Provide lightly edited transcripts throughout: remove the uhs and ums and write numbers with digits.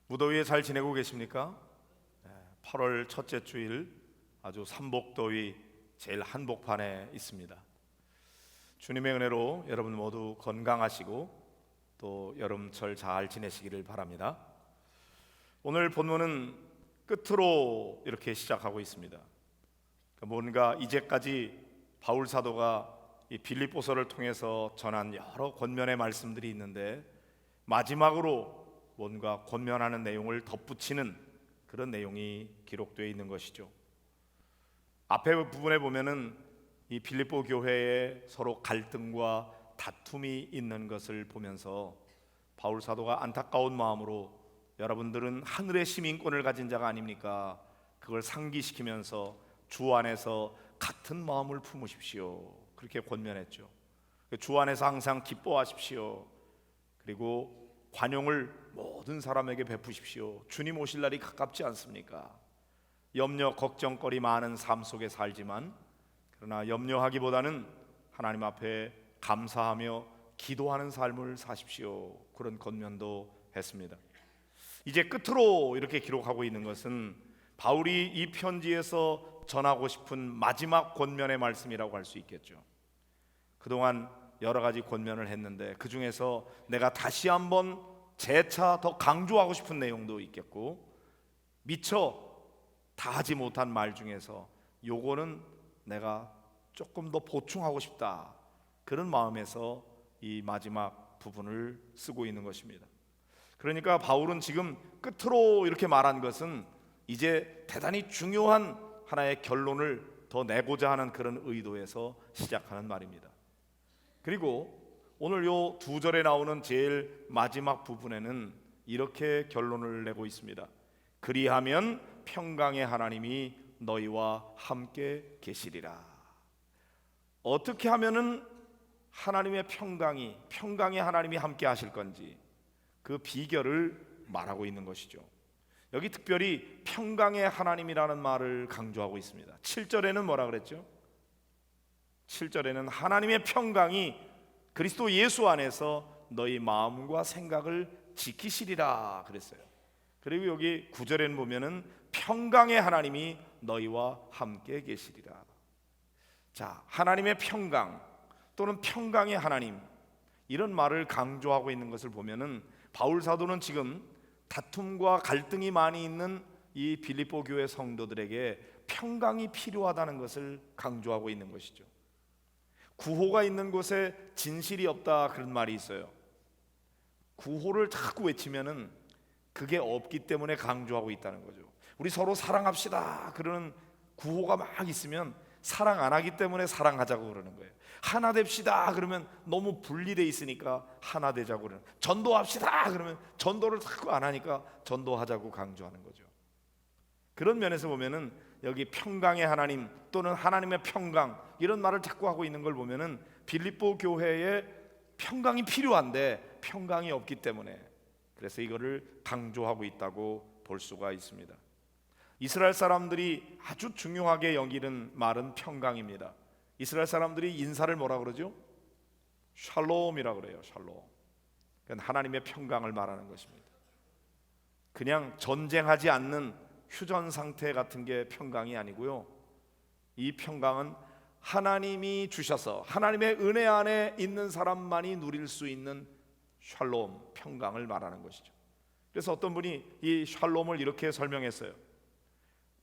무더위에 잘 지내고 계십니까? 8월 첫째 주일 아주 삼복더위 제일 한복판에 있습니다. 주님의 은혜로 여러분 모두 건강하시고 또 여름철 잘 지내시기를 바랍니다. 오늘 본문은 끝으로 이렇게 시작하고 있습니다. 뭔가 이제까지 바울 사도가 이 빌립보서를 통해서 전한 여러 권면의 말씀들이 있는데 마지막으로 뭔가 권면하는 내용을 덧붙이는 그런 내용이 기록되어 있는 것이죠. 앞에 부분에 보면은 이 빌립보 교회에 서로 갈등과 다툼이 있는 것을 보면서 바울 사도가 안타까운 마음으로 여러분들은 하늘의 시민권을 가진 자가 아닙니까? 그걸 상기시키면서 주 안에서 같은 마음을 품으십시오. 그렇게 권면했죠. 주 안에서 항상 기뻐하십시오. 그리고 관용을 모든 사람에게 베푸십시오. 주님 오실 날이 가깝지 않습니까? 염려, 걱정거리 많은 삶 속에 살지만 그러나 염려하기보다는 하나님 앞에 감사하며 기도하는 삶을 사십시오. 그런 권면도 했습니다. 이제 끝으로 이렇게 기록하고 있는 것은 바울이 이 편지에서 전하고 싶은 마지막 권면의 말씀이라고 할 수 있겠죠. 그동안 여러 가지 권면을 했는데 그 중에서 내가 다시 한번 재차 더 강조하고 싶은 내용도 있겠고 미처 다 하지 못한 말 중에서 요거는 내가 조금 더 보충하고 싶다, 그런 마음에서 이 마지막 부분을 쓰고 있는 것입니다. 그러니까 바울은 지금 끝으로 이렇게 말한 것은 이제 대단히 중요한 하나의 결론을 더 내고자 하는 그런 의도에서 시작하는 말입니다. 그리고 오늘 요 두 절에 나오는 제일 마지막 부분에는 이렇게 결론을 내고 있습니다. 그리하면 평강의 하나님이 너희와 함께 계시리라. 어떻게 하면은 하나님의 평강의 하나님이 함께 하실 건지 그 비결을 말하고 있는 것이죠. 여기 특별히 평강의 하나님이라는 말을 강조하고 있습니다. 7절에는 뭐라 그랬죠? 7절에는 하나님의 평강이 그리스도 예수 안에서 너희 마음과 생각을 지키시리라 그랬어요. 그리고 여기 9절에는 보면은 평강의 하나님이 너희와 함께 계시리라. 자, 하나님의 평강 또는 평강의 하나님, 이런 말을 강조하고 있는 것을 보면은 바울 사도는 지금 다툼과 갈등이 많이 있는 이 빌립보 교회 성도들에게 평강이 필요하다는 것을 강조하고 있는 것이죠. 구호가 있는 곳에 진실이 없다, 그런 말이 있어요. 구호를 자꾸 외치면은 그게 없기 때문에 강조하고 있다는 거죠. 우리 서로 사랑합시다 그러는 구호가 막 있으면 사랑 안 하기 때문에 사랑하자고 그러는 거예요. 하나 됩시다 그러면 너무 분리돼 있으니까 하나 되자고 그러는 거예요. 전도합시다 그러면 전도를 자꾸 안 하니까 전도하자고 강조하는 거죠. 그런 면에서 보면은 여기 평강의 하나님 또는 하나님의 평강, 이런 말을 자꾸 하고 있는 걸 보면은 빌립보 교회에 평강이 필요한데 평강이 없기 때문에, 그래서 이거를 강조하고 있다고 볼 수가 있습니다. 이스라엘 사람들이 아주 중요하게 여기는 말은 평강입니다. 이스라엘 사람들이 인사를 뭐라 그러죠? 샬롬이라 그래요. 샬롬. 그건 하나님의 평강을 말하는 것입니다. 그냥 전쟁하지 않는 휴전 상태 같은 게 평강이 아니고요. 이 평강은 하나님이 주셔서 하나님의 은혜 안에 있는 사람만이 누릴 수 있는 샬롬, 평강을 말하는 것이죠. 그래서 어떤 분이 이 샬롬을 이렇게 설명했어요.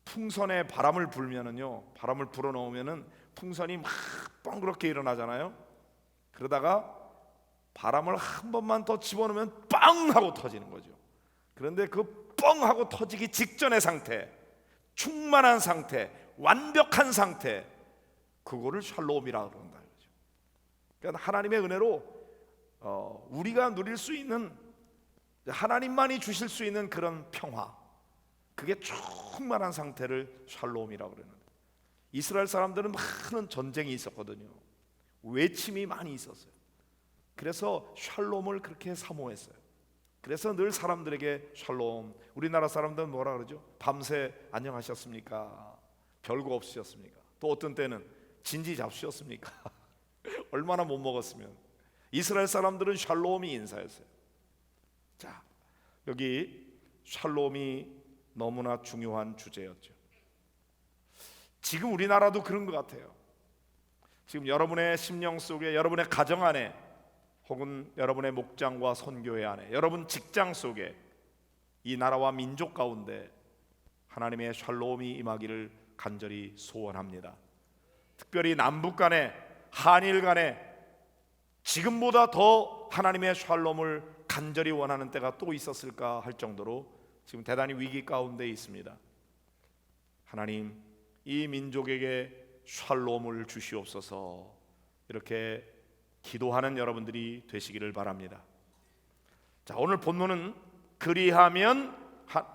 풍선에 바람을 불면은요, 바람을 불어넣으면은 풍선이 막 뻥그렇게 일어나잖아요. 그러다가 바람을 한 번만 더 집어넣으면 빵 하고 터지는 거죠. 그런데 그 뻥 하고 터지기 직전의 상태, 충만한 상태, 완벽한 상태, 그거를 샬롬이라고 그런다 이거죠. 그러니까 하나님의 은혜로 우리가 누릴 수 있는, 하나님만이 주실 수 있는 그런 평화, 그게 충만한 상태를 샬롬이라고 그러는데, 이스라엘 사람들은 많은 전쟁이 있었거든요. 외침이 많이 있었어요. 그래서 샬롬을 그렇게 사모했어요. 그래서 늘 사람들에게 샬롬, 우리나라 사람들은 뭐라 그러죠? 밤새 안녕하셨습니까? 별거 없으셨습니까? 또 어떤 때는 진지 잡수셨습니까? 얼마나 못 먹었으면. 이스라엘 사람들은 샬롬이 인사였어요. 자, 여기 샬롬이 너무나 중요한 주제였죠. 지금 우리나라도 그런 것 같아요. 지금 여러분의 심령 속에, 여러분의 가정 안에, 혹은 여러분의 목장과 선교회 안에, 여러분 직장 속에, 이 나라와 민족 가운데 하나님의 샬롬이 임하기를 간절히 소원합니다. 특별히 남북 간에, 한일 간에 지금보다 더 하나님의 샬롬을 간절히 원하는 때가 또 있었을까 할 정도로 지금 대단히 위기 가운데 있습니다. 하나님, 이 민족에게 샬롬을 주시옵소서, 이렇게 기도하는 여러분들이 되시기를 바랍니다. 자, 오늘 본문은 그리하면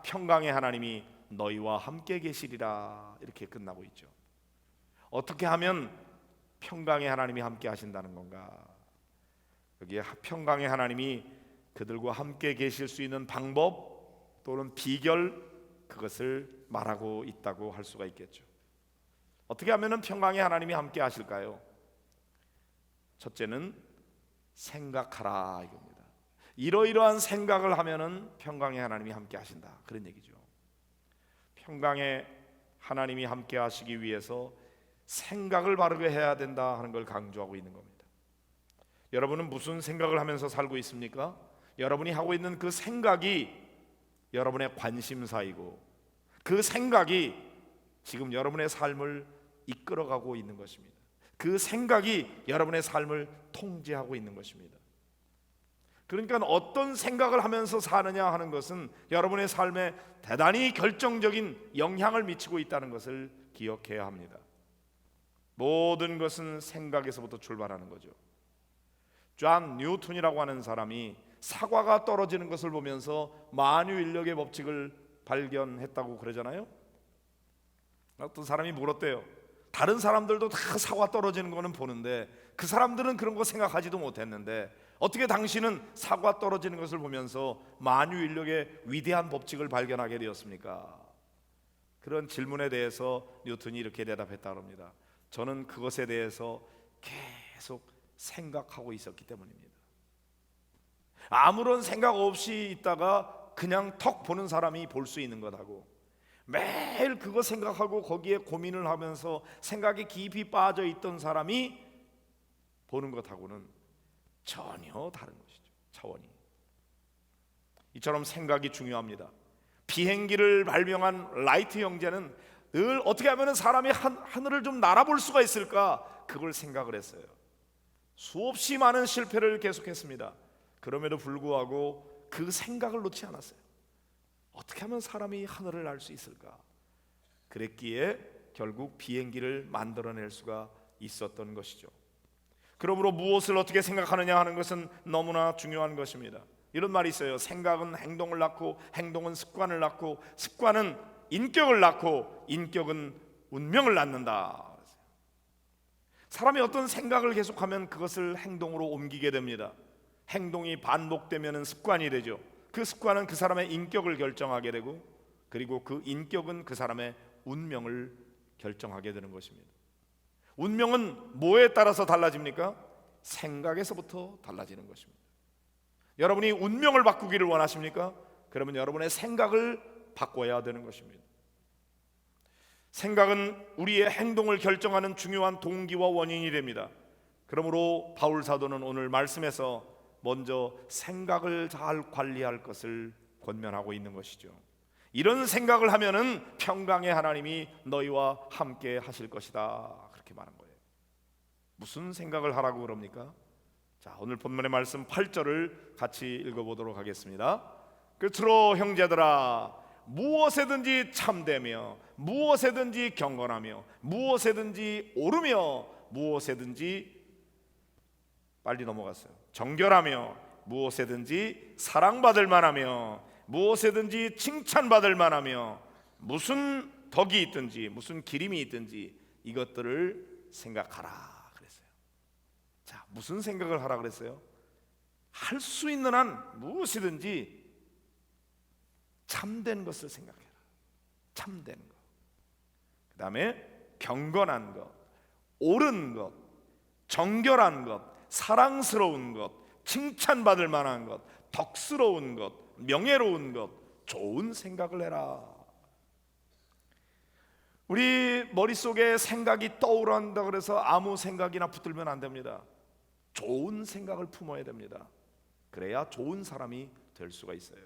평강의 하나님이 너희와 함께 계시리라, 이렇게 끝나고 있죠. 어떻게 하면 평강의 하나님이 함께 하신다는 건가? 여기에 평강의 하나님이 그들과 함께 계실 수 있는 방법 또는 비결, 그것을 말하고 있다고 할 수가 있겠죠. 어떻게 하면 평강의 하나님이 함께 하실까요? 첫째는 생각하라, 이겁니다. 이러이러한 생각을 하면은 평강의 하나님이 함께 하신다, 그런 얘기죠. 평강의 하나님이 함께 하시기 위해서 생각을 바르게 해야 된다 하는 걸 강조하고 있는 겁니다. 여러분은 무슨 생각을 하면서 살고 있습니까? 여러분이 하고 있는 그 생각이 여러분의 관심사이고, 그 생각이 지금 여러분의 삶을 이끌어가고 있는 것입니다. 그 생각이 여러분의 삶을 통제하고 있는 것입니다. 그러니까 어떤 생각을 하면서 사느냐 하는 것은 여러분의 삶에 대단히 결정적인 영향을 미치고 있다는 것을 기억해야 합니다. 모든 것은 생각에서부터 출발하는 거죠. 존 뉴턴이라고 하는 사람이 사과가 떨어지는 것을 보면서 만유인력의 법칙을 발견했다고 그러잖아요. 어떤 사람이 물었대요. 다른 사람들도 다 사과 떨어지는 거는 보는데 그 사람들은 그런 거 생각하지도 못했는데 어떻게 당신은 사과 떨어지는 것을 보면서 만유인력의 위대한 법칙을 발견하게 되었습니까? 그런 질문에 대해서 뉴턴이 이렇게 대답했다고 합니다. 저는 그것에 대해서 계속 생각하고 있었기 때문입니다. 아무런 생각 없이 있다가 그냥 턱 보는 사람이 볼 수 있는 것하고, 매일 그거 생각하고 거기에 고민을 하면서 생각에 깊이 빠져 있던 사람이 보는 것하고는 전혀 다른 것이죠. 차원이. 이처럼 생각이 중요합니다. 비행기를 발명한 라이트 형제는 늘 어떻게 하면 사람이 하늘을 좀 날아볼 수가 있을까, 그걸 생각을 했어요. 수없이 많은 실패를 계속했습니다. 그럼에도 불구하고 그 생각을 놓지 않았어요. 어떻게 하면 사람이 하늘을 날 수 있을까? 그랬기에 결국 비행기를 만들어낼 수가 있었던 것이죠. 그러므로 무엇을 어떻게 생각하느냐 하는 것은 너무나 중요한 것입니다. 이런 말이 있어요. 생각은 행동을 낳고, 행동은 습관을 낳고, 습관은 인격을 낳고, 인격은 운명을 낳는다. 사람이 어떤 생각을 계속하면 그것을 행동으로 옮기게 됩니다. 행동이 반복되면 습관이 되죠. 그 습관은 그 사람의 인격을 결정하게 되고, 그리고 그 인격은 그 사람의 운명을 결정하게 되는 것입니다. 운명은 뭐에 따라서 달라집니까? 생각에서부터 달라지는 것입니다. 여러분이 운명을 바꾸기를 원하십니까? 그러면 여러분의 생각을 바꿔야 되는 것입니다. 생각은 우리의 행동을 결정하는 중요한 동기와 원인이 됩니다. 그러므로 바울 사도는 오늘 말씀에서 먼저 생각을 잘 관리할 것을 권면하고 있는 것이죠. 이런 생각을 하면은 평강의 하나님이 너희와 함께 하실 것이다, 그렇게 말한 거예요. 무슨 생각을 하라고 그럽니까? 자, 오늘 본문의 말씀 8절을 같이 읽어보도록 하겠습니다. 끝으로 형제들아, 무엇에든지 참되며, 무엇에든지 경건하며, 무엇에든지 오르며, 무엇에든지, 빨리 넘어갔어요, 정결하며, 무엇에든지 사랑받을 만하며, 무엇에든지 칭찬받을 만하며, 무슨 덕이 있든지 무슨 기림이 있든지 이것들을 생각하라 그랬어요. 자, 무슨 생각을 하라 그랬어요? 할 수 있는 한 무엇이든지 참된 것을 생각해라. 참된 것. 그 다음에 경건한 것, 옳은 것, 정결한 것, 사랑스러운 것, 칭찬받을 만한 것, 덕스러운 것, 명예로운 것, 좋은 생각을 해라. 우리 머릿속에 생각이 떠오른다 그래서 아무 생각이나 붙들면 안 됩니다. 좋은 생각을 품어야 됩니다. 그래야 좋은 사람이 될 수가 있어요.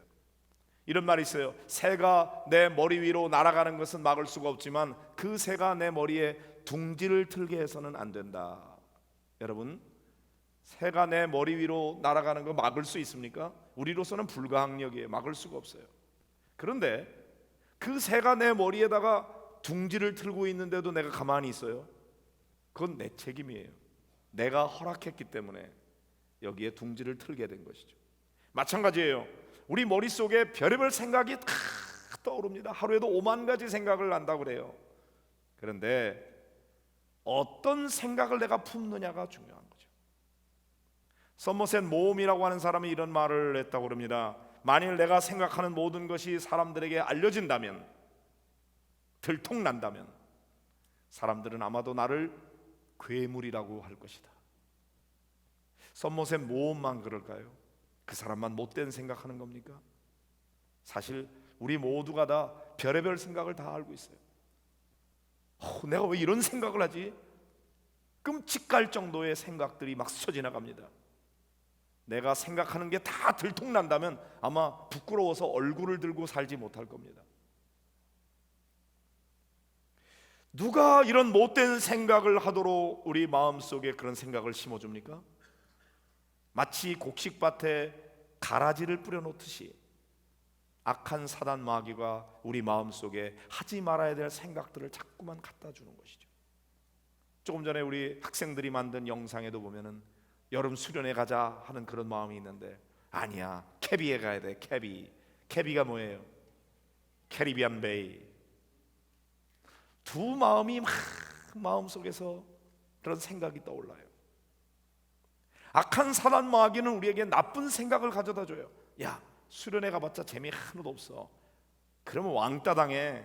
이런 말이 있어요. 새가 내 머리 위로 날아가는 것은 막을 수가 없지만 그 새가 내 머리에 둥지를 틀게 해서는 안 된다. 여러분, 새가 내 머리 위로 날아가는 거 막을 수 있습니까? 우리로서는 불가항력이에요. 막을 수가 없어요. 그런데 그 새가 내 머리에다가 둥지를 틀고 있는데도 내가 가만히 있어요? 그건 내 책임이에요. 내가 허락했기 때문에 여기에 둥지를 틀게 된 것이죠. 마찬가지예요. 우리 머릿속에 별의별 생각이 다 떠오릅니다. 하루에도 5만 가지 생각을 한다고 그래요. 그런데 어떤 생각을 내가 품느냐가 중요한 거죠. 서머셋 모험이라고 하는 사람이 이런 말을 했다고 합니다. 만일 내가 생각하는 모든 것이 사람들에게 알려진다면, 들통난다면 사람들은 아마도 나를 괴물이라고 할 것이다. 서머셋 모험만 그럴까요? 그 사람만 못된 생각하는 겁니까? 사실 우리 모두가 다 별의별 생각을 다 알고 있어요. 내가 왜 이런 생각을 하지? 끔찍할 정도의 생각들이 막 스쳐 지나갑니다. 내가 생각하는 게 다 들통난다면 아마 부끄러워서 얼굴을 들고 살지 못할 겁니다. 누가 이런 못된 생각을 하도록 우리 마음속에 그런 생각을 심어줍니까? 마치 곡식밭에 가라지를 뿌려놓듯이 악한 사단 마귀가 우리 마음속에 하지 말아야 될 생각들을 자꾸만 갖다 주는 것이죠. 조금 전에 우리 학생들이 만든 영상에도 보면은 여름 수련회 가자 하는 그런 마음이 있는데, 아니야, 캐비에 가야 돼. 캐비가 뭐예요? 캐리비안 베이. 두 마음이 막 마음속에서 그런 생각이 떠올라요. 악한 사단 마귀는 우리에게 나쁜 생각을 가져다 줘요. 야, 수련회 가봤자 재미 하나도 없어. 그러면 왕따 당해.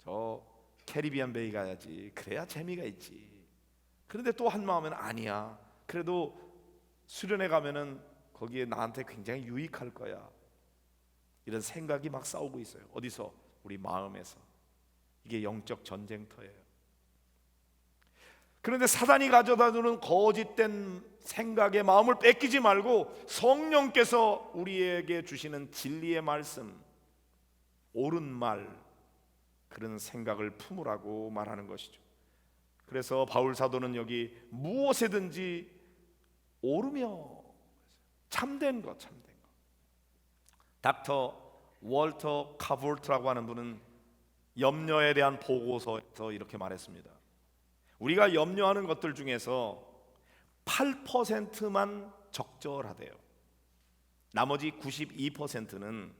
저 캐리비안 베이 가야지. 그래야 재미가 있지. 그런데 또 한 마음은 아니야, 그래도 수련회 가면은 거기에 나한테 굉장히 유익할 거야. 이런 생각이 막 싸우고 있어요. 어디서? 우리 마음에서. 이게 영적 전쟁터예요. 그런데 사단이 가져다주는 거짓된 생각에 마음을 뺏기지 말고 성령께서 우리에게 주시는 진리의 말씀, 옳은 말, 그런 생각을 품으라고 말하는 것이죠. 그래서 바울 사도는 여기 무엇에든지 오르며, 참된 것. 닥터 월터 카볼트라고 하는 분은 염려에 대한 보고서에서 이렇게 말했습니다. 우리가 염려하는 것들 중에서 8%만 적절하대요. 나머지 92%는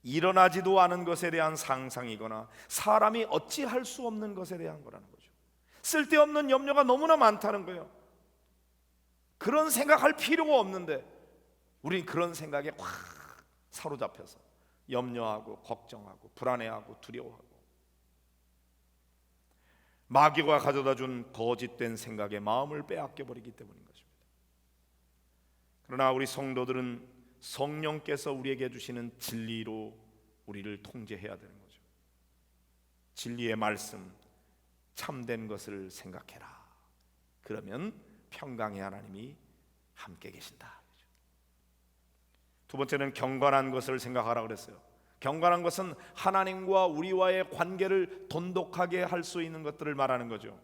일어나지도 않은 것에 대한 상상이거나 사람이 어찌할 수 없는 것에 대한 거라는 거죠. 쓸데없는 염려가 너무나 많다는 거예요. 그런 생각할 필요가 없는데 우린 그런 생각에 확 사로잡혀서 염려하고 걱정하고 불안해하고 두려워하고, 마귀가 가져다 준 거짓된 생각에 마음을 빼앗겨 버리기 때문인 것입니다. 그러나 우리 성도들은 성령께서 우리에게 주시는 진리로 우리를 통제해야 되는 거죠. 진리의 말씀, 참된 것을 생각해라. 그러면 평강의 하나님이 함께 계신다. 두 번째는 경건한 것을 생각하라 그랬어요. 경건한 것은 하나님과 우리와의 관계를 돈독하게 할 수 있는 것들을 말하는 거죠.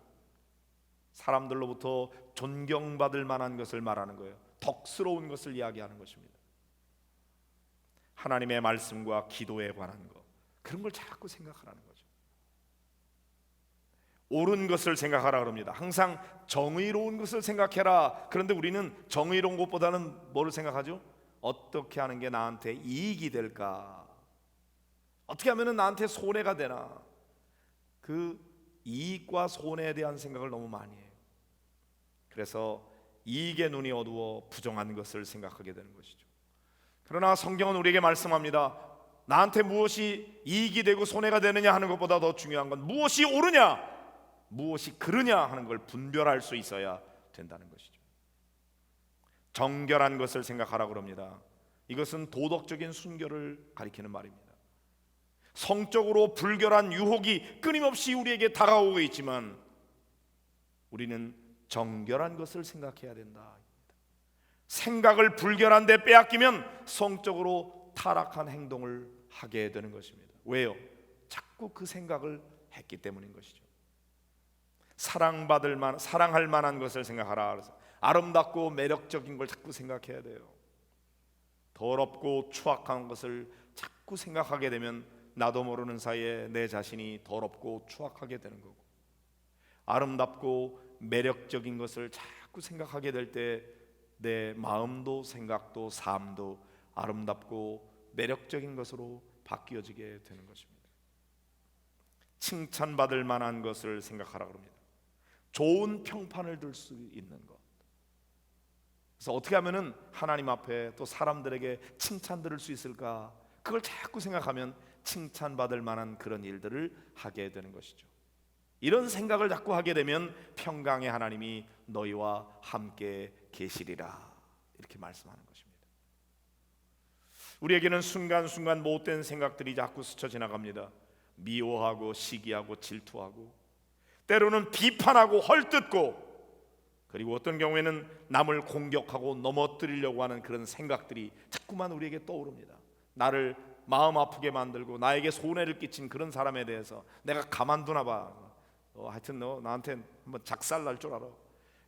사람들로부터 존경받을 만한 것을 말하는 거예요. 덕스러운 것을 이야기하는 것입니다. 하나님의 말씀과 기도에 관한 것, 그런 걸 자꾸 생각하라는 거죠. 옳은 것을 생각하라 그럽니다. 항상 정의로운 것을 생각해라. 그런데 우리는 정의로운 것보다는 뭐를 생각하죠? 어떻게 하는 게 나한테 이익이 될까? 어떻게 하면 나한테 손해가 되나? 그 이익과 손해에 대한 생각을 너무 많이 해요. 그래서 이익의 눈이 어두워 부정한 것을 생각하게 되는 것이죠. 그러나 성경은 우리에게 말씀합니다. 나한테 무엇이 이익이 되고 손해가 되느냐 하는 것보다 더 중요한 건 무엇이 옳으냐, 무엇이 그르냐 하는 걸 분별할 수 있어야 된다는 것이죠. 정결한 것을 생각하라고 합니다. 이것은 도덕적인 순결을 가리키는 말입니다. 성적으로 불결한 유혹이 끊임없이 우리에게 다가오고 있지만 우리는 정결한 것을 생각해야 된다. 생각을 불결한 데 빼앗기면 성적으로 타락한 행동을 하게 되는 것입니다. 왜요? 자꾸 그 생각을 했기 때문인 것이죠. 사랑할 만한 것을 생각하라. 그래서 아름답고 매력적인 걸 자꾸 생각해야 돼요. 더럽고 추악한 것을 자꾸 생각하게 되면 나도 모르는 사이에 내 자신이 더럽고 추악하게 되는 거고, 아름답고 매력적인 것을 자꾸 생각하게 될 때 내 마음도 생각도 삶도 아름답고 매력적인 것으로 바뀌어지게 되는 것입니다. 칭찬받을 만한 것을 생각하라 그럽니다. 좋은 평판을 들 수 있는 것. 그래서 어떻게 하면은 하나님 앞에 또 사람들에게 칭찬 들을 수 있을까? 그걸 자꾸 생각하면 칭찬받을 만한 그런 일들을 하게 되는 것이죠. 이런 생각을 자꾸 하게 되면 평강의 하나님이 너희와 함께 계시리라, 이렇게 말씀하는 것입니다. 우리에게는 순간순간 못된 생각들이 자꾸 스쳐 지나갑니다. 미워하고 시기하고 질투하고 때로는 비판하고 헐뜯고, 그리고 어떤 경우에는 남을 공격하고 넘어뜨리려고 하는 그런 생각들이 자꾸만 우리에게 떠오릅니다. 나를 마음 아프게 만들고 나에게 손해를 끼친 그런 사람에 대해서 내가 가만두나 봐, 하여튼 너 나한테 한번 작살 날 줄 알아,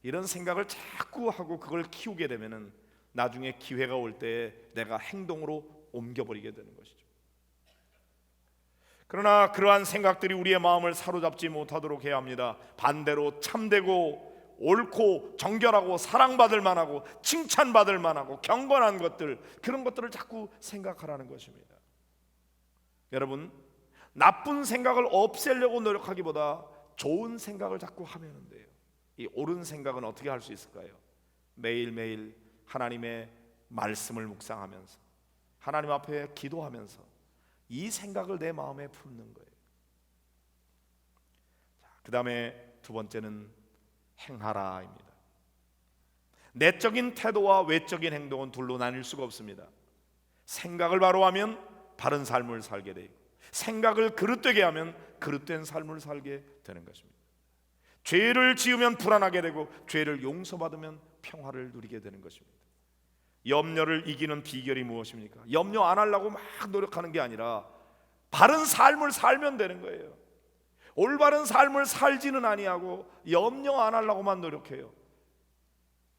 이런 생각을 자꾸 하고 그걸 키우게 되면은 나중에 기회가 올 때 내가 행동으로 옮겨버리게 되는 것이죠. 그러나 그러한 생각들이 우리의 마음을 사로잡지 못하도록 해야 합니다. 반대로 참되고 옳고 정결하고 사랑받을 만하고 칭찬받을 만하고 경건한 것들, 그런 것들을 자꾸 생각하라는 것입니다. 여러분, 나쁜 생각을 없애려고 노력하기보다 좋은 생각을 자꾸 하면 돼요. 이 옳은 생각은 어떻게 할 수 있을까요? 매일매일 하나님의 말씀을 묵상하면서 하나님 앞에 기도하면서 이 생각을 내 마음에 품는 거예요. 그 다음에 두 번째는 행하라입니다. 내적인 태도와 외적인 행동은 둘로 나뉠 수가 없습니다. 생각을 바로 하면 바른 삶을 살게 되고, 생각을 그릇되게 하면 그릇된 삶을 살게 되는 것입니다. 죄를 지으면 불안하게 되고 죄를 용서받으면 평화를 누리게 되는 것입니다. 염려를 이기는 비결이 무엇입니까? 염려 안 하려고 막 노력하는 게 아니라 바른 삶을 살면 되는 거예요. 올바른 삶을 살지는 아니하고 염려 안 하려고만 노력해요.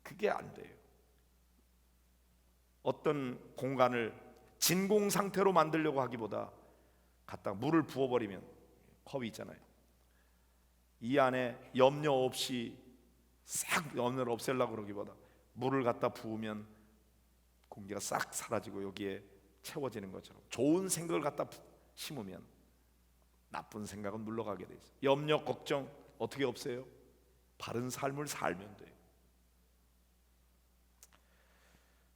그게 안 돼요. 어떤 공간을 진공 상태로 만들려고 하기보다 갖다 물을 부어버리면, 컵이 있잖아요, 이 안에 염려 없이 싹 염려를 없애려고 그러기보다 물을 갖다 부으면 공기가 싹 사라지고 여기에 채워지는 것처럼 좋은 생각을 갖다 심으면 나쁜 생각은 물러가게 돼 있어요. 염려, 걱정 어떻게 없애요? 바른 삶을 살면 돼요.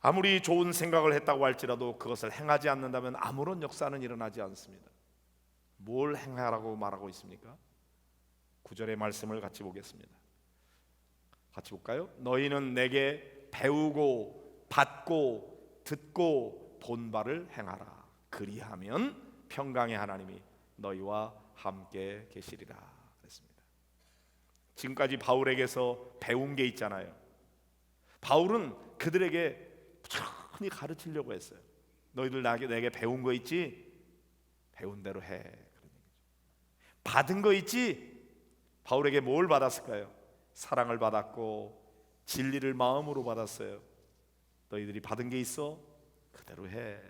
아무리 좋은 생각을 했다고 할지라도 그것을 행하지 않는다면 아무런 역사는 일어나지 않습니다. 뭘 행하라고 말하고 있습니까? 9절의 말씀을 같이 보겠습니다. 같이 볼까요? 너희는 내게 배우고 받고 듣고 본 바를 행하라. 그리하면 평강의 하나님이 너희와 함께 계시리라 그랬습니다. 지금까지 바울에게서 배운 게 있잖아요. 바울은 그들에게 천천히 가르치려고 했어요. 너희들 내게 배운 거 있지? 배운 대로 해. 그런 얘기죠. 받은 거 있지? 바울에게 뭘 받았을까요? 사랑을 받았고 진리를 마음으로 받았어요. 너희들이 받은 게 있어? 그대로 해.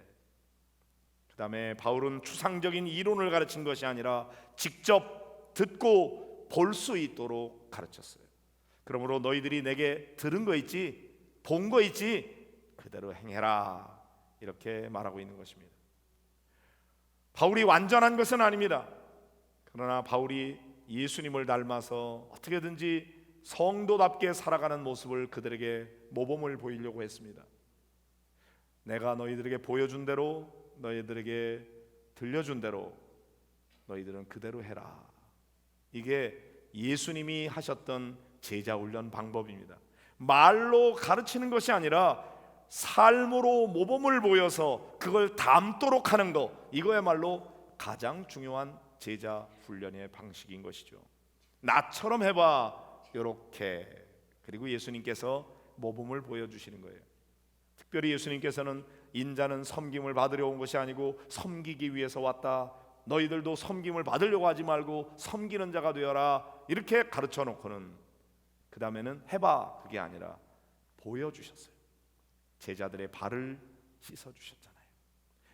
그 다음에 바울은 추상적인 이론을 가르친 것이 아니라 직접 듣고 볼 수 있도록 가르쳤어요. 그러므로 너희들이 내게 들은 거 있지? 본 거 있지? 그대로 행해라. 이렇게 말하고 있는 것입니다. 바울이 완전한 것은 아닙니다. 그러나 바울이 예수님을 닮아서 어떻게든지 성도답게 살아가는 모습을 그들에게 모범을 보이려고 했습니다. 내가 너희들에게 보여준 대로, 너희들에게 들려준 대로 너희들은 그대로 해라. 이게 예수님이 하셨던 제자 훈련 방법입니다. 말로 가르치는 것이 아니라 삶으로 모범을 보여서 그걸 닮도록 하는 거, 이거야말로 가장 중요한 제자 훈련의 방식인 것이죠. 나처럼 해봐, 이렇게. 그리고 예수님께서 모범을 보여주시는 거예요. 특별히 예수님께서는 인자는 섬김을 받으려 온 것이 아니고 섬기기 위해서 왔다, 너희들도 섬김을 받으려고 하지 말고 섬기는 자가 되어라, 이렇게 가르쳐 놓고는 그 다음에는 해봐, 그게 아니라 보여주셨어요. 제자들의 발을 씻어주셨잖아요.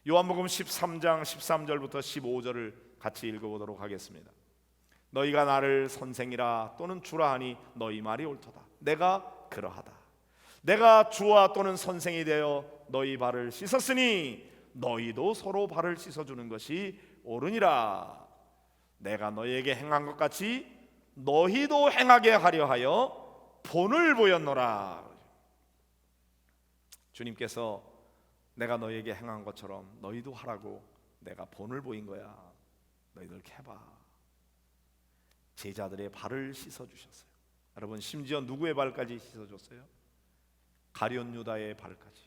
요한복음 13장 13절부터 15절을 같이 읽어보도록 하겠습니다. 너희가 나를 선생이라 또는 주라 하니 너희 말이 옳도다. 내가 그러하다. 내가 주와 또는 선생이 되어 너희 발을 씻었으니 너희도 서로 발을 씻어주는 것이 옳으니라. 내가 너희에게 행한 것 같이 너희도 행하게 하려 하여 본을 보였노라. 주님께서 내가 너희에게 행한 것처럼 너희도 하라고 내가 본을 보인 거야. 너희들 이렇게 해봐. 제자들의 발을 씻어주셨어요. 여러분, 심지어 누구의 발까지 씻어줬어요? 가룟 유다의 발까지.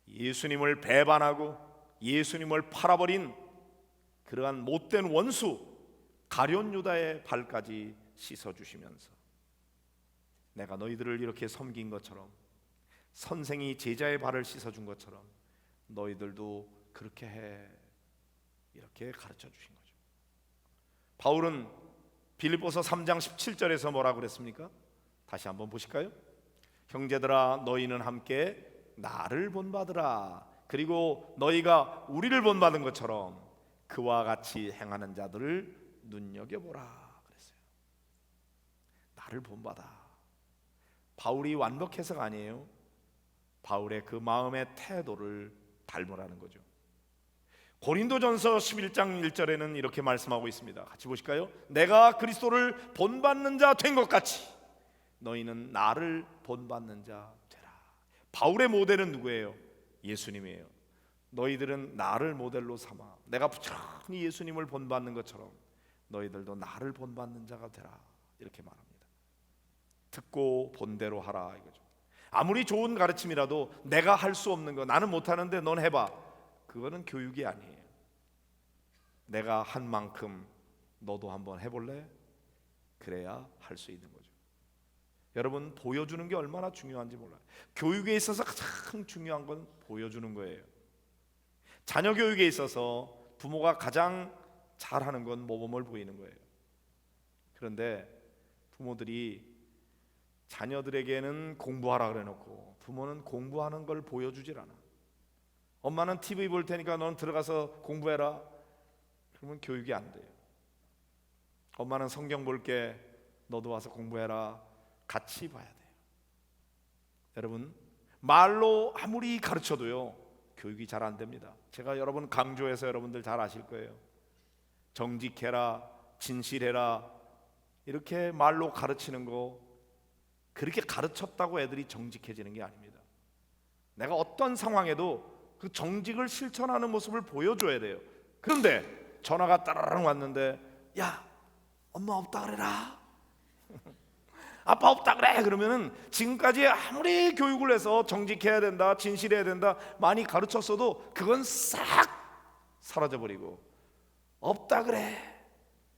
예수님을 배반하고 예수님을 팔아버린 그러한 못된 원수 가룟 유다의 발까지 씻어주시면서 내가 너희들을 이렇게 섬긴 것처럼, 선생이 제자의 발을 씻어준 것처럼 너희들도 그렇게 해, 이렇게 가르쳐 주신 거죠. 바울은 빌립보서 3장 17절에서 뭐라고 그랬습니까? 다시 한번 보실까요? 형제들아, 너희는 함께 나를 본받으라. 그리고 너희가 우리를 본받은 것처럼 그와 같이 행하는 자들을 눈여겨보라 그랬어요. 나를 본받아. 바울이 완벽해서가 아니에요. 바울의 그 마음의 태도를 닮으라는 거죠. 고린도전서 11장 1절에는 이렇게 말씀하고 있습니다. 같이 보실까요? 내가 그리스도를 본받는 자 된 것 같이 너희는 나를 본받는 자 되라. 바울의 모델은 누구예요? 예수님이에요. 너희들은 나를 모델로 삼아 내가 부지런히 예수님을 본받는 것처럼 너희들도 나를 본받는 자가 되라, 이렇게 말합니다. 듣고 본대로 하라 이거죠. 아무리 좋은 가르침이라도 내가 할 수 없는 거, 나는 못하는데 넌 해봐, 그거는 교육이 아니에요. 내가 한 만큼 너도 한번 해볼래? 그래야 할 수 있는 거죠. 여러분, 보여주는 게 얼마나 중요한지 몰라요. 교육에 있어서 가장 중요한 건 보여주는 거예요. 자녀 교육에 있어서 부모가 가장 잘하는 건 모범을 보이는 거예요. 그런데 부모들이 자녀들에게는 공부하라 그래놓고 부모는 공부하는 걸 보여주질 않아. 엄마는 TV 볼 테니까 넌 들어가서 공부해라. 그러면 교육이 안 돼요. 엄마는 성경 볼게, 너도 와서 공부해라. 같이 봐야 돼요. 여러분, 말로 아무리 가르쳐도요 교육이 잘 안 됩니다. 제가 여러분 강조해서 여러분들 잘 아실 거예요. 정직해라, 진실해라, 이렇게 말로 가르치는 거, 그렇게 가르쳤다고 애들이 정직해지는 게 아닙니다. 내가 어떤 상황에도 그 정직을 실천하는 모습을 보여줘야 돼요. 그런데 전화가 따라랑 왔는데, 야, 엄마 없다 그래라. 아빠 없다 그래. 그러면은 지금까지 아무리 교육을 해서 정직해야 된다, 진실해야 된다 많이 가르쳤어도 그건 싹 사라져버리고 없다 그래,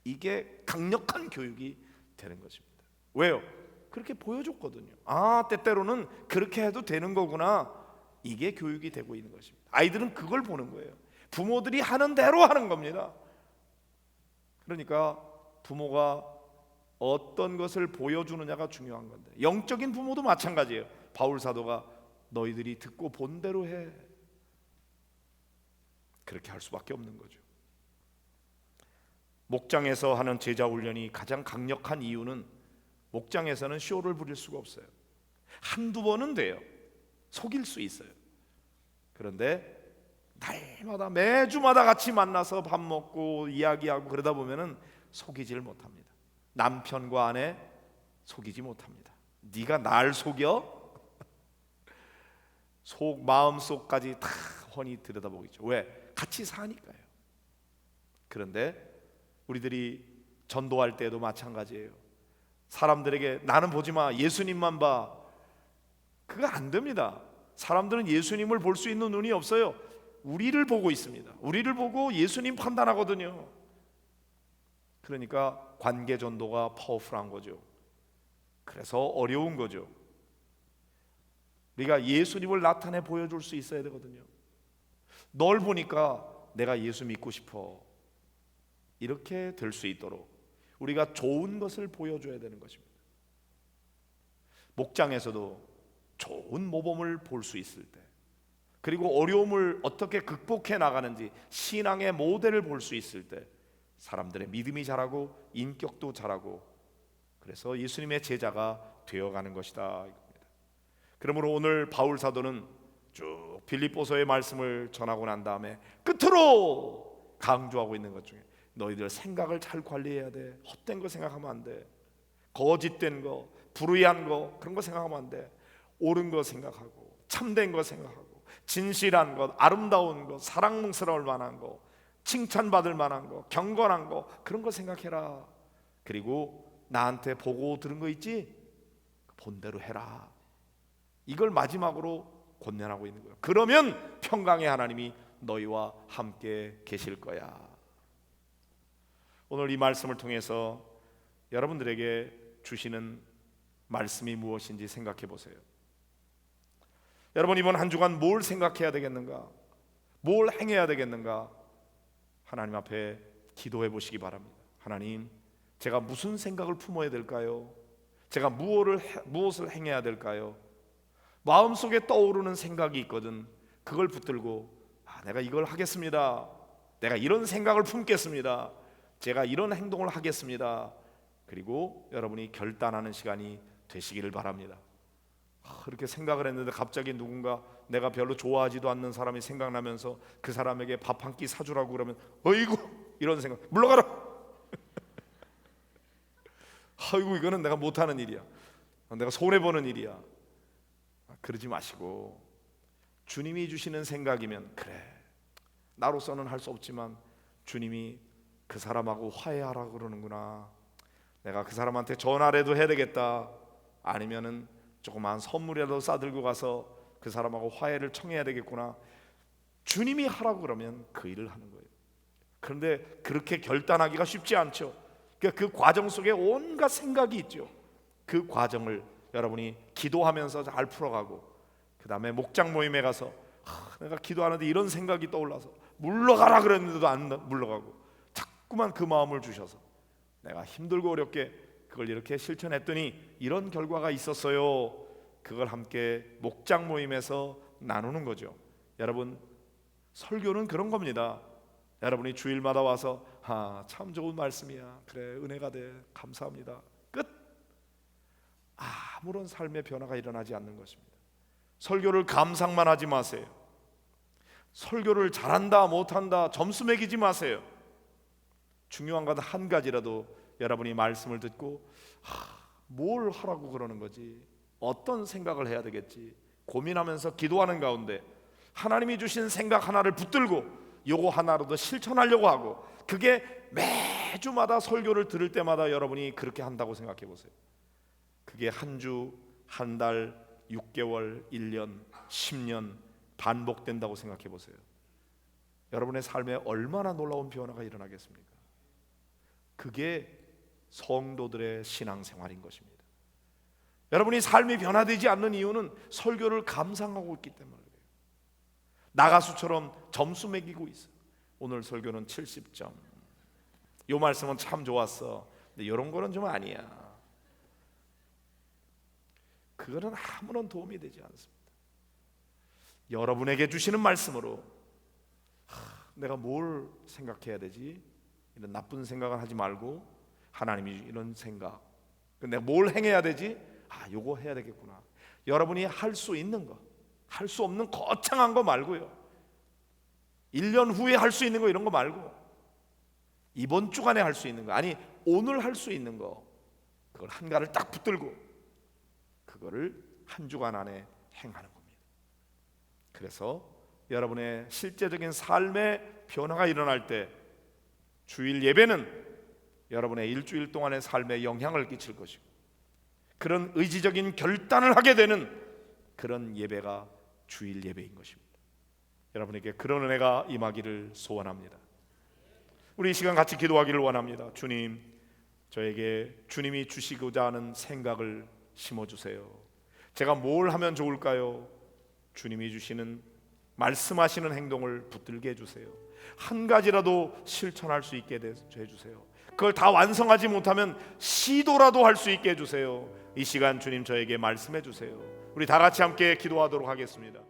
이게 강력한 교육이 되는 것입니다. 왜요? 그렇게 보여줬거든요. 아, 때때로는 그렇게 해도 되는 거구나, 이게 교육이 되고 있는 것입니다. 아이들은 그걸 보는 거예요. 부모들이 하는 대로 하는 겁니다. 그러니까 부모가 어떤 것을 보여주느냐가 중요한 건데, 영적인 부모도 마찬가지예요. 바울 사도가 너희들이 듣고 본 대로 해, 그렇게 할 수밖에 없는 거죠. 목장에서 하는 제자 훈련이 가장 강력한 이유는, 목장에서는 쇼를 부릴 수가 없어요. 한두 번은 돼요. 속일 수 있어요. 그런데 날마다 매주마다 같이 만나서 밥 먹고 이야기하고 그러다 보면은 속이지를 못합니다. 남편과 아내 속이지 못합니다. 네가 날 속여? 속 마음속까지 다 훤히 들여다보겠죠. 왜? 같이 사니까요. 그런데 우리들이 전도할 때도 마찬가지예요. 사람들에게 나는 보지 마, 예수님만 봐, 그거 안 됩니다. 사람들은 예수님을 볼 수 있는 눈이 없어요. 우리를 보고 있습니다. 우리를 보고 예수님 판단하거든요. 그러니까 관계 전도가 파워풀한 거죠. 그래서 어려운 거죠. 우리가 예수님을 나타내 보여줄 수 있어야 되거든요. 널 보니까 내가 예수 믿고 싶어, 이렇게 될 수 있도록 우리가 좋은 것을 보여줘야 되는 것입니다. 목장에서도 좋은 모범을 볼 수 있을 때, 그리고 어려움을 어떻게 극복해 나가는지 신앙의 모델을 볼 수 있을 때 사람들의 믿음이 자라고 인격도 자라고, 그래서 예수님의 제자가 되어가는 것이다 이겁니다. 그러므로 오늘 바울 사도는 쭉 빌립보서의 말씀을 전하고 난 다음에 끝으로 강조하고 있는 것 중에 너희들 생각을 잘 관리해야 돼. 헛된 거 생각하면 안 돼. 거짓된 거, 불의한 거, 그런 거 생각하면 안 돼. 옳은 거 생각하고, 참된 거 생각하고, 진실한 것, 아름다운 것, 사랑스러울 만한 거, 칭찬받을 만한 거, 경건한 거, 그런 거 생각해라. 그리고 나한테 보고 들은 거 있지? 본대로 해라. 이걸 마지막으로 권면하고 있는 거예요. 그러면 평강의 하나님이 너희와 함께 계실 거야. 오늘 이 말씀을 통해서 여러분들에게 주시는 말씀이 무엇인지 생각해 보세요. 여러분, 이번 한 주간 뭘 생각해야 되겠는가? 뭘 행해야 되겠는가? 하나님 앞에 기도해 보시기 바랍니다. 하나님, 제가 무슨 생각을 품어야 될까요? 제가 무엇을 행해야 될까요? 마음속에 떠오르는 생각이 있거든. 그걸 붙들고 내가 이걸 하겠습니다. 내가 이런 생각을 품겠습니다. 제가 이런 행동을 하겠습니다. 그리고 여러분이 결단하는 시간이 되시기를 바랍니다. 그렇게 생각을 했는데 갑자기 누군가 내가 별로 좋아하지도 않는 사람이 생각나면서 그 사람에게 밥 한 끼 사주라고 그러면 어이구, 이런 생각, 물러가라. 아이고, 이거는 내가 못하는 일이야. 내가 손해보는 일이야. 그러지 마시고 주님이 주시는 생각이면 그래, 나로서는 할 수 없지만 주님이 그 사람하고 화해하라고 그러는구나. 내가 그 사람한테 전화라도 해야 되겠다. 아니면은 조그만 선물이라도 싸들고 가서 그 사람하고 화해를 청해야 되겠구나. 주님이 하라고 그러면 그 일을 하는 거예요. 그런데 그렇게 결단하기가 쉽지 않죠. 그 과정 속에 온갖 생각이 있죠. 그 과정을 여러분이 기도하면서 잘 풀어가고, 그 다음에 목장 모임에 가서 내가 기도하는데 이런 생각이 떠올라서 물러가라 그랬는데도 안 물러가고, 자꾸만 그 마음을 주셔서 내가 힘들고 어렵게 그걸 이렇게 실천했더니 이런 결과가 있었어요. 그걸 함께 목장 모임에서 나누는 거죠. 여러분, 설교는 그런 겁니다. 여러분이 주일마다 와서 참 좋은 말씀이야, 그래, 은혜가 돼, 감사합니다, 끝. 아무런 삶의 변화가 일어나지 않는 것입니다. 설교를 감상만 하지 마세요. 설교를 잘한다 못한다 점수 매기지 마세요. 중요한 건 한 가지라도 여러분이 말씀을 듣고 뭘 하라고 그러는 거지, 어떤 생각을 해야 되겠지 고민하면서 기도하는 가운데 하나님이 주신 생각 하나를 붙들고 요거 하나로도 실천하려고 하고, 그게 매주마다 설교를 들을 때마다 여러분이 그렇게 한다고 생각해 보세요. 그게 한 주, 한 달, 6개월, 1년, 10년 반복된다고 생각해 보세요. 여러분의 삶에 얼마나 놀라운 변화가 일어나겠습니까? 그게 성도들의 신앙생활인 것입니다. 여러분이 삶이 변화되지 않는 이유는 설교를 감상하고 있기 때문에 그래요. 나가수처럼 점수 매기고 있어요. 오늘 설교는 70점, 이 말씀은 참 좋았어, 근데 이런 거는 좀 아니야. 그거는 아무런 도움이 되지 않습니다. 여러분에게 주시는 말씀으로 내가 뭘 생각해야 되지, 이런 나쁜 생각을 하지 말고 하나님이 이런 생각, 내가 뭘 행해야 되지, 요거 해야 되겠구나. 여러분이 할 수 있는 거, 할 수 없는 거창한 거 말고요, 1년 후에 할 수 있는 거 이런 거 말고 이번 주간에 할 수 있는 거, 아니 오늘 할 수 있는 거, 그걸 한가를 딱 붙들고 그거를 한 주간 안에 행하는 겁니다. 그래서 여러분의 실제적인 삶의 변화가 일어날 때 주일 예배는 여러분의 일주일 동안의 삶에 영향을 끼칠 것이고, 그런 의지적인 결단을 하게 되는 그런 예배가 주일 예배인 것입니다. 여러분에게 그런 은혜가 임하기를 소원합니다. 우리 이 시간 같이 기도하기를 원합니다. 주님, 저에게 주님이 주시고자 하는 생각을 심어주세요. 제가 뭘 하면 좋을까요? 주님이 주시는 말씀하시는 행동을 붙들게 해주세요. 한 가지라도 실천할 수 있게 해주세요. 그걸 다 완성하지 못하면 시도라도 할 수 있게 해주세요. 이 시간 주님 저에게 말씀해 주세요. 우리 다 같이 함께 기도하도록 하겠습니다.